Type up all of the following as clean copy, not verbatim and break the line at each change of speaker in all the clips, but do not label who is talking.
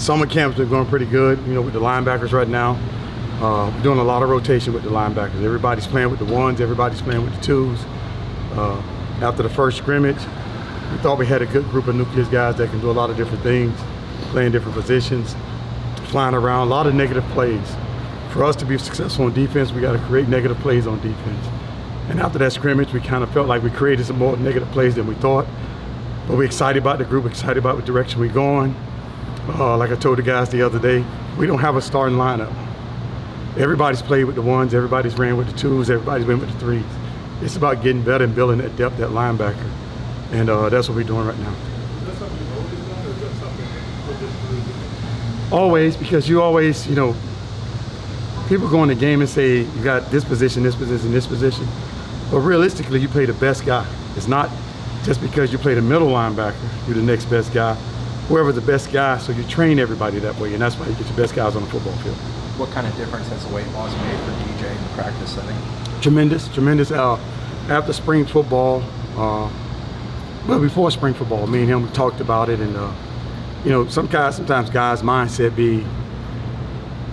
Summer camp's been going pretty good, you know, with the linebackers right now. We're doing a lot of rotation with the linebackers. Everybody's playing with the ones, everybody's playing with the twos. After the first scrimmage, we thought we had a good group of nucleus guys that can do a lot of different things, playing different positions, flying around, a lot of negative plays. For us to be successful on defense, we got to create negative plays on defense. And after that scrimmage, we kind of felt like we created some more negative plays than we thought. But we're excited about the group, excited about the direction we're going. Like I told the guys the other day, we don't have a starting lineup. Everybody's played with the ones, everybody's ran with the twos, everybody's been with the threes. It's about getting better and building that depth at linebacker. And that's what we're doing right now.
Is that something you've always done, or is that something with this group?
Always, because you always, you know, people go in the game and say, you got this position, this position, this position. But realistically, you play the best guy. It's not just because you play the middle linebacker, you're the next best guy. Whoever's the best guy, so you train everybody that way, and that's why you get your best guys on the football field.
What kind of difference has the weight loss made for DJ in the practice setting?
Tremendous, tremendous. After spring football, well, before spring football, me and him, we talked about it, and you know, sometimes guys' mindset be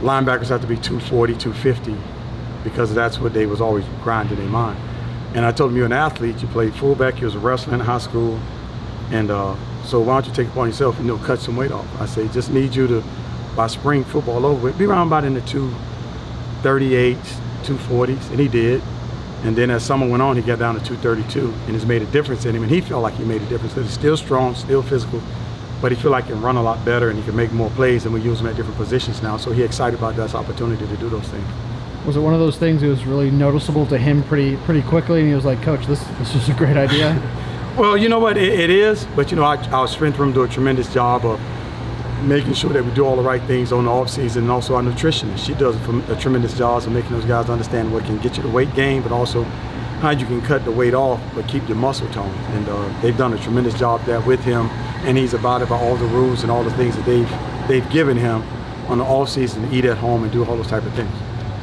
linebackers have to be 240, 250, because that's what they was always grinding in their mind. And I told him, you're an athlete, you played fullback, you was a wrestler in high school, and so why don't you take it upon yourself and, you know, cut some weight off? I say, just need you to, by spring football over, be around about in the 238s, 240s, and he did. And then as summer went on, he got down to 232, and it's made a difference in him, and he felt like he made a difference. He's still strong, still physical, but he feel like he can run a lot better and he can make more plays, and we use him at different positions now. So he's excited about this opportunity to do those things.
Was it one of those things that was really noticeable to him pretty quickly, and he was like, Coach, this is a great idea?
Well, you know what, it is, but you know, our strength room do a tremendous job of making sure that we do all the right things on the off season, and also our nutritionist. She does a tremendous job of making those guys understand what can get you the weight gain, but also how you can cut the weight off but keep your muscle tone. And they've done a tremendous job there with him, and he's about all the rules and all the things that they've given him on the off season to eat at home and do all those type of things.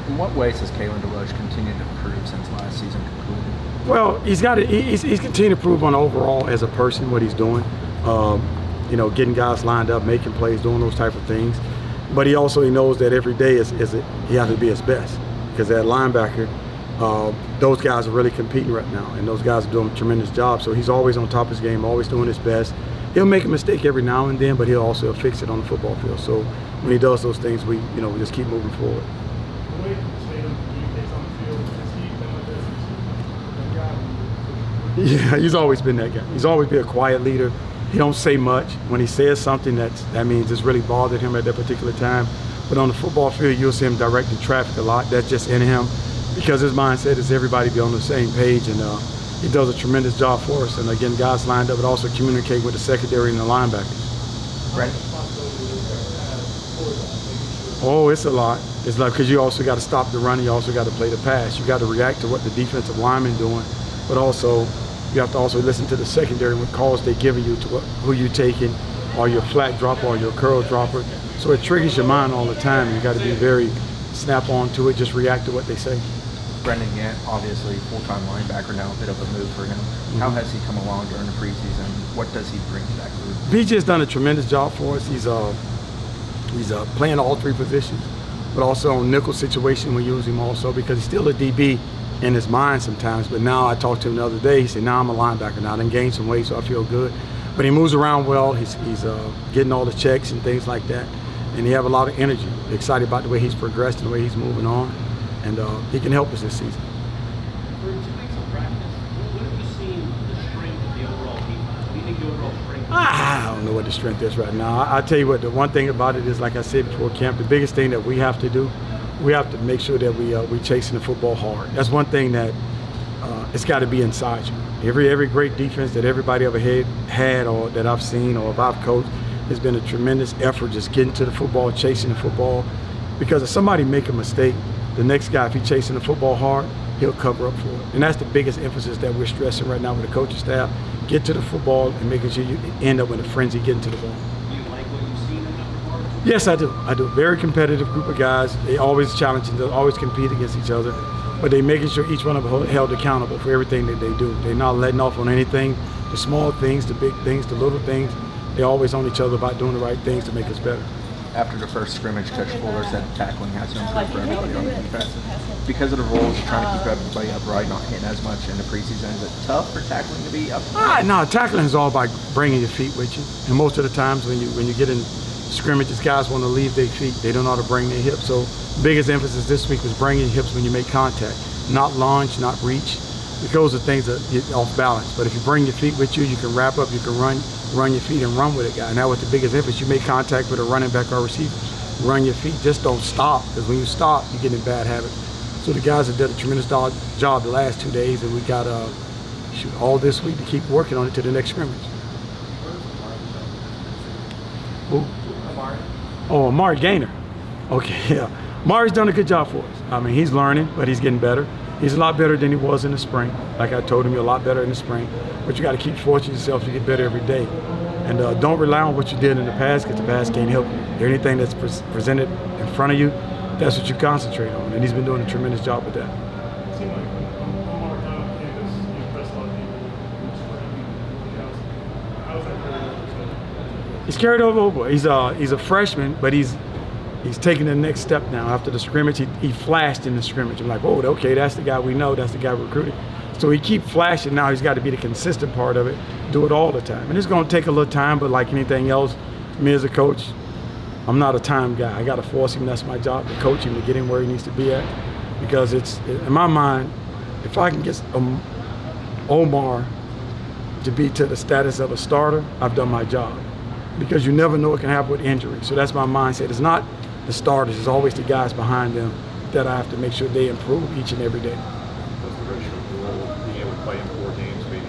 In what ways has Caitlyn DeLoach continued to improve since last season concluded?
Well, he's continued to improve on overall as a person, what he's doing. You know, getting guys lined up, making plays, doing those type of things. But he knows that every day he has to be his best, because at linebacker, those guys are really competing right now, and those guys are doing a tremendous job. So he's always on top of his game, always doing his best. He'll make a mistake every now and then, but he'll also fix it on the football field. So when he does those things, we just keep moving forward.
The way Shannon communicates on the field, has he been like this?
Yeah, he's always been that guy. He's always been a quiet leader. He don't say much. When he says something, that means it's really bothered him at that particular time. But on the football field, you'll see him directing traffic a lot. That's just in him, because his mindset is everybody be on the same page, and he does a tremendous job for us. And again, guys lined up, but also communicate with the secondary and the linebackers.
Brent?
Oh, it's a lot. It's like, because you also got to stop the run, you also got to play the pass. You got to react to what the defensive lineman doing, but also you have to also listen to the secondary, what calls they're giving you, to who you taking, or your flat dropper or your curl dropper. So it triggers your mind all the time. You got to be very snap on to it, just react to what they say.
Brendan Gant, obviously full-time linebacker now, a bit of a move for him. How has he come along during the preseason? What does he bring to that group?
BJ's done a tremendous job for us. He's playing all three positions, but also on nickel situation we use him also, because he's still a DB in his mind sometimes. But now I talked to him the other day, he said, now I'm a linebacker now. I done gained some weight, so I feel good. But he moves around well. He's getting all the checks and things like that. And he have a lot of energy. Excited about the way he's progressed and the way he's moving on. And he can help us this season.
For 2 weeks of practice, what have you seen the strength of the overall defense? What do you think the overall strength is?
I don't know what the strength is right now. I'll tell you what, the one thing about it is, like I said before camp, the biggest thing that we have to do, we have to make sure that we chasing the football hard. That's one thing that it's got to be inside you. Every great defense that everybody ever had or that I've seen or if I've coached, has been a tremendous effort just getting to the football, chasing the football. Because if somebody make a mistake, the next guy, if he's chasing the football hard, he'll cover up for it. And that's the biggest emphasis that we're stressing right now with the coaching staff. Get to the football and making sure you end up with a frenzy getting to the ball.
Do you like what you've seen in that regard?
Yes, I do. I do. Very competitive group of guys. They always challenging, they always compete against each other. But they making sure each one of them held accountable for everything that they do. They're not letting off on anything. The small things, the big things, the little things. They're always on each other about doing the right things to make us better.
after the first scrimmage, Coach Fuller said tackling has to improve for everybody on the defense. Because of the rules of trying to keep everybody upright, not hitting as much in the preseason, is it tough for tackling to be upright?
No, tackling is all about bringing your feet with you. And most of the times when you get in scrimmages, guys want to leave their feet. They don't know how to bring their hips. So biggest emphasis this week was bringing your hips when you make contact. Not launch, not reach. Because those are things that get off balance. But if you bring your feet with you, you can wrap up, you can run your feet and run with it, guy. And that was the biggest emphasis. You make contact with a running back or receiver. Run your feet, just don't stop. Because when you stop, you get in bad habits. So the guys have done a tremendous job the last 2 days, and we got all this week to keep working on it to the next scrimmage. Who? Oh, Amari Gaynor. Okay, yeah. Amari's done a good job for us. I mean, he's learning, but he's getting better. He's a lot better than he was in the spring. Like I told him, you're a lot better in the spring. But you got to keep forcing yourself to get better every day. And don't rely on what you did in the past, because the past can't help you. Anything that's presented in front of you, that's what you concentrate on. And he's been doing a tremendous job with that.
It seemed like Omar kind of campus, you impressed a lot of people in the spring. How's that carried over?
He's carried over. He's a freshman, but he's taking the next step now. After the scrimmage, he flashed in the scrimmage. I'm like, oh, okay, that's the guy we know. That's the guy we're recruiting. So he keep flashing now. He's got to be the consistent part of it, do it all the time. And it's going to take a little time, but like anything else, me as a coach, I'm not a time guy. I got to force him. That's my job, to coach him, to get him where he needs to be at. Because in my mind, if I can get Omar to be to the status of a starter, I've done my job. Because you never know what can happen with injury. So that's my mindset. It's not the starters, it's always the guys behind them that I have to make sure they improve each and every day.
Does the redshirt rule, being able to play in 4 games, maybe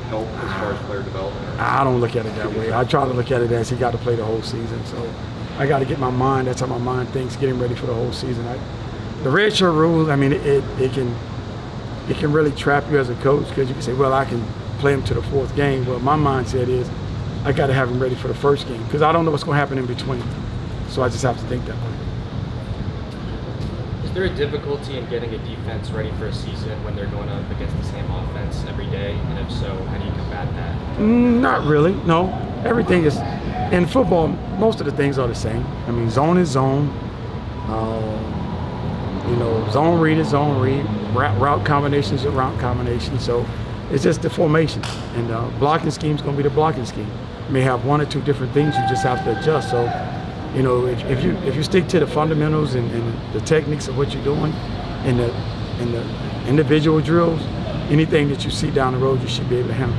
help as far as player development?
I don't look at it that way. I try to look at it as he got to play the whole season. So I got to get my mind, that's how my mind thinks, getting ready for the whole season. The redshirt rule, I mean, it can really trap you as a coach, because you can say, well, I can play him to the 4th game. Well, my mindset is I got to have him ready for the 1st game, because I don't know what's going to happen in between. So I just have to think that way.
Is there a difficulty in getting a defense ready for a season when they're going up against the same offense every day? And if so, how do you combat that?
Not really, no. Everything is, in football, most of the things are the same. I mean, zone is zone. Zone read is zone read. Route combinations are route combinations. So it's just the formation. And blocking scheme is going to be the blocking scheme. You may have 1 or 2 different things, you just have to adjust. So, if you stick to the fundamentals and the techniques of what you're doing in the individual drills, anything that you see down the road, you should be able to handle.